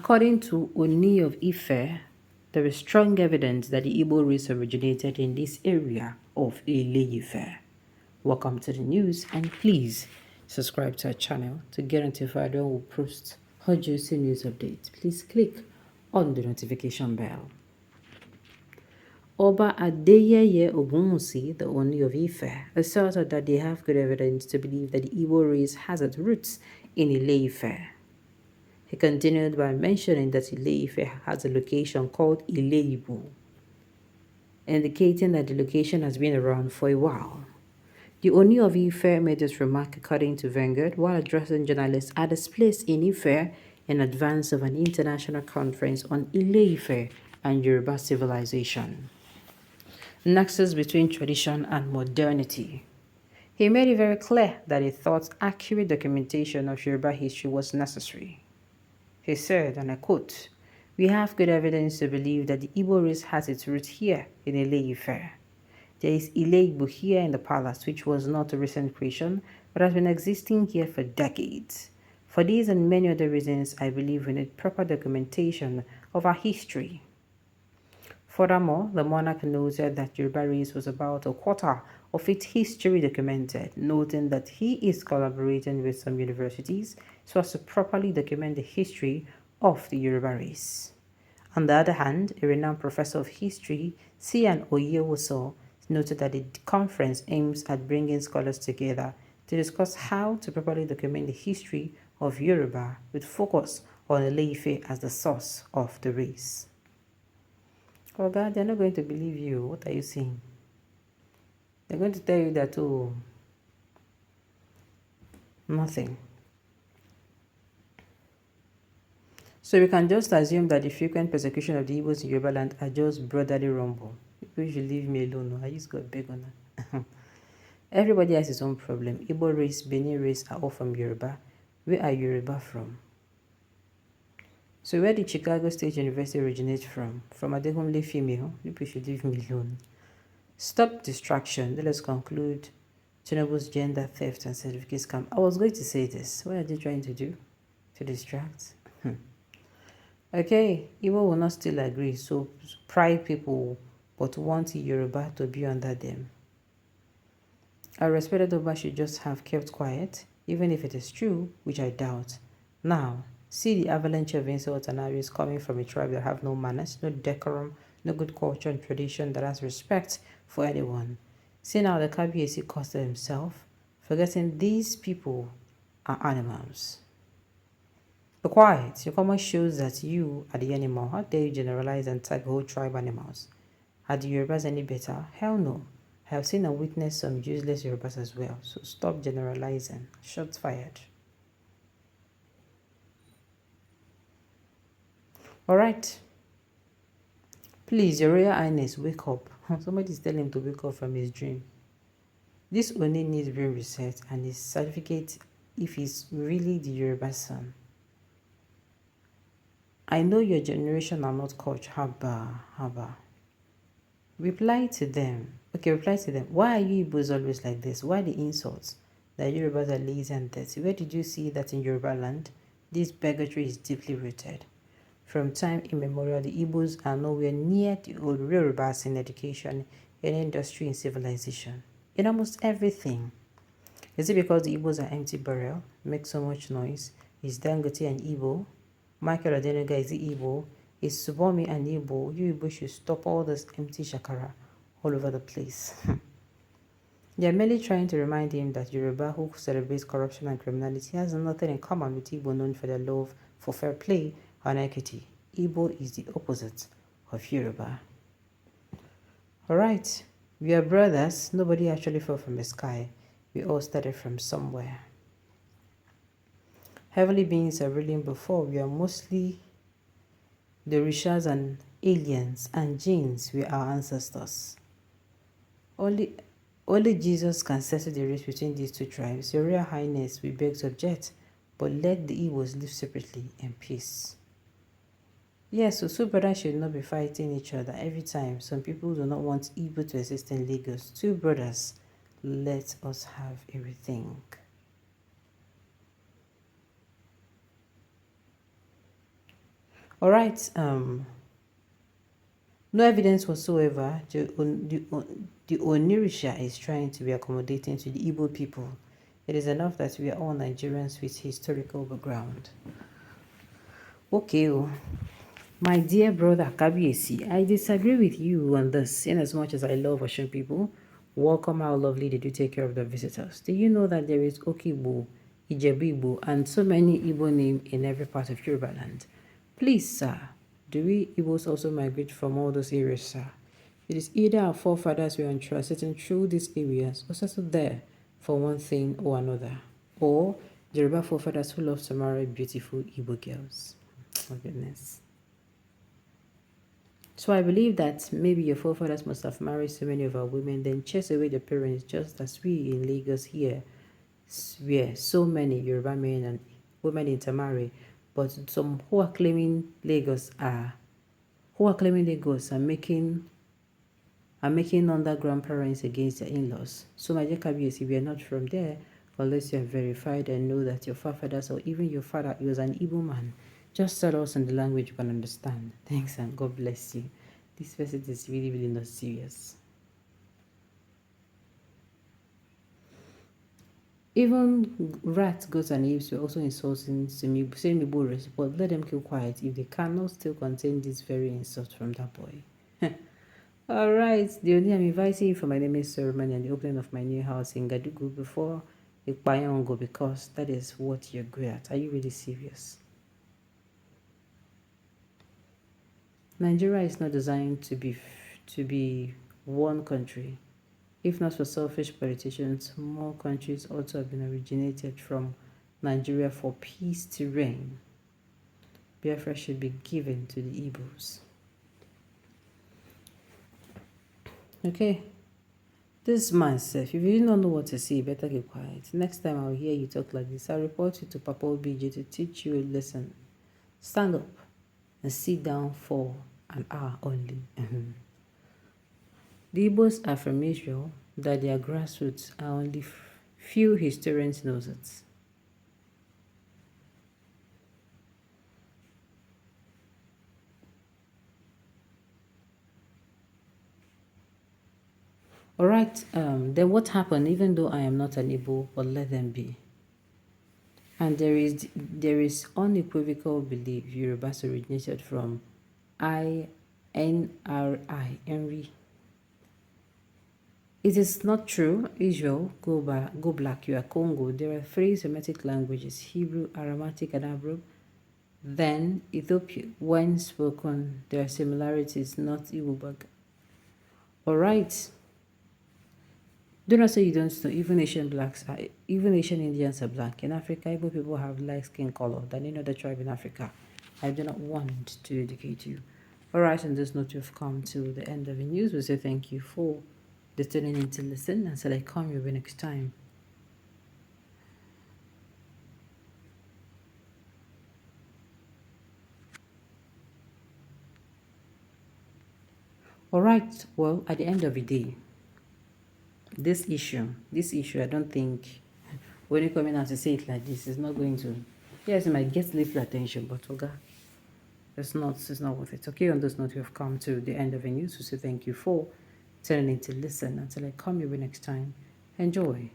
According to Ooni of Ife, there is strong evidence that the Igbo race originated in this area of Ile-Ife. Welcome to the news, and please subscribe to our channel to get notified when we post hot juicy news updates. Please click on the notification bell. Oba Adeyeye Ogunwusi, the Ooni of Ife, asserted that they have good evidence to believe that the Igbo race has its roots in Ile-Ife. He continued by mentioning that Ile-Ife has a location called Ile-Ibu, indicating that the location has been around for a while. The Ooni of Ife made this remark according to Vanguard while addressing journalists at his place in Ife in advance of an international conference on Ile-Ife and Yoruba civilization. Nexus between tradition and modernity. He made it very clear that he thought accurate documentation of Yoruba history was necessary. He said, and I quote, "We have good evidence to believe that the Igbo race has its roots here in Ile-Ife. There is Ile-Ibu here in the palace, which was not a recent creation, but has been existing here for decades. For these and many other reasons, I believe we need proper documentation of our history." Furthermore, the monarch noted that Yoruba race was about a quarter of its history documented, noting that he is collaborating with some universities so as to properly document the history of the Yoruba race. On the other hand, a renowned professor of history, Sian Oyewoso, noted that the conference aims at bringing scholars together to discuss how to properly document the history of Yoruba with focus on Ile-Ife as the source of the race. Oh God, they're not going to believe you. What are you saying? They're going to tell you that, oh, nothing. So we can just assume that the frequent persecution of the Igbos in Yoruba land are just brotherly rumble. People should leave me alone. I just got big on that. Everybody has his own problem. Igbo race, Benin race are all from Yoruba. Where are Yoruba from? So where did Chicago State University originate from? From Adekunle female. People should leave me alone. Stop distraction. Let us conclude Tinubu's gender theft and certificate scam. I was going to say this. What are they trying to do? To distract? Okay, Igbo will not still agree. So pride people but want Yoruba to be under them. Our respected Oba should just have kept quiet, even if it is true, which I doubt. Now, see the avalanche of insults and abuse coming from a tribe that have no manners, no decorum, no good culture and tradition that has respect for anyone. See now the Kabiyesi cost himself, forgetting these people are animals. Be quiet. Your comment shows that you are the animal. How dare you generalize and tag whole tribe animals? Are the Yorubas any better? Hell no. I have seen and witnessed some useless Yorubas as well. So stop generalizing. Shots fired. Alright. Please, Your Royal Highness, wake up. Somebody is telling him to wake up from his dream. This Ooni needs brain reset and his certificate if he's really the Yoruba son. I know your generation are not culture. Haba. Reply to them. Okay, reply to them. Why are you Igbos always like this? Why the insults? That Yorubas are lazy and dirty. Where did you see that in Yoruba land? This bigotry is deeply rooted. From time immemorial, the Igbos are nowhere near the old Yorubas in education, in industry, and civilization. In almost everything. Is it because the Igbos are empty barrel, make so much noise? Is Dangote an Igbo? Michael Adenuga is the Igbo? Is Subomi an Igbo? You Igbo should stop all this empty shakara all over the place. They are merely trying to remind him that Yoruba, who celebrates corruption and criminality, has nothing in common with Igbo known for their love for fair play and equity. Igbo is the opposite of Yoruba. Alright, we are brothers. Nobody actually fell from the sky. We all started from somewhere. Heavenly beings are ruling before. We are mostly the Rishas and aliens and jinns. We are our ancestors. Only Jesus can settle the race between these two tribes. Your Royal Highness, we beg to object, but let the Igbos live separately in peace. Yes, so two brothers should not be fighting each other every time. Some people do not want Igbo to exist in Lagos. Two brothers, let us have everything. All right. No evidence whatsoever. The Onirisha is trying to be accommodating to the Igbo people. It is enough that we are all Nigerians with historical background. Okay, oh. My dear brother Kabiesi, I disagree with you on this. In as much as I love Osun people, welcome how lovely they do take care of their visitors. Do you know that there is Okibu, Ijebu, and so many Igbo names in every part of Yoruba land? Please, sir, do we Igbos also migrate from all those areas, sir? It is either our forefathers were transiting through these areas or settled there for one thing or another, or the Yoruba forefathers who love to marry beautiful Igbo girls. Oh, goodness. So I believe that maybe your forefathers must have married so many of our women, then chase away the parents, just as we in Lagos here, where so many Yoruba men and women intermarry. But some who are claiming Lagos are making underground parents against their in-laws. So my dear Kabiyesi, we are not from there unless you are verified and know that your forefathers or even your father was an Igbo man. Just tell us in the language you can understand. Thanks and God bless you. This person is really, really not serious. Even rats, goats, and apes were also insulting same Igbo, but let them keep quiet if they cannot still contain this very insult from that boy. All right, the only I'm inviting you for my naming ceremony and the opening of my new house in Gadugu before Ikpayongo, because that is what you're good at. Are you really serious? Nigeria is not designed to be one country. If not for selfish politicians, more countries ought to have been originated from Nigeria for peace to reign. Biafra should be given to the Igbos. Okay. This man says, if you don't know what to say, better keep quiet. Next time I'll hear you talk like this, I'll report you to Papa OBJ to teach you a lesson. Stand up and sit down for an hour only. The Igbos are from Israel, that their grassroots are only few historians knows it. Alright, then what happened, even though I am not an Igbo, but let them be. And there is unequivocal belief Yorubas originated from INRI, Henry. It is not true. Israel, go black, you are Congo. There are three Semitic languages, Hebrew, Aramaic, and Arab. Then Ethiopia, when spoken, there are similarities, not Igbo. Alright. Do not say you don't know. Even even Asian Indians are black. In Africa, Igbo people have light skin color than any other tribe in Africa. I do not want to educate you. Alright, on this note, you've come to the end of the news. We say thank you for tuning in to listen, and so I come your way next time. Alright, well, at the end of the day, this issue, I don't think when you come in out to say it like this, it's not going to, yes, it might get little attention, but Oga, it's not worth it. Okay, on this note, we have come to the end of the news. So say thank you for tuning in to listen. Until I come your way next time, enjoy.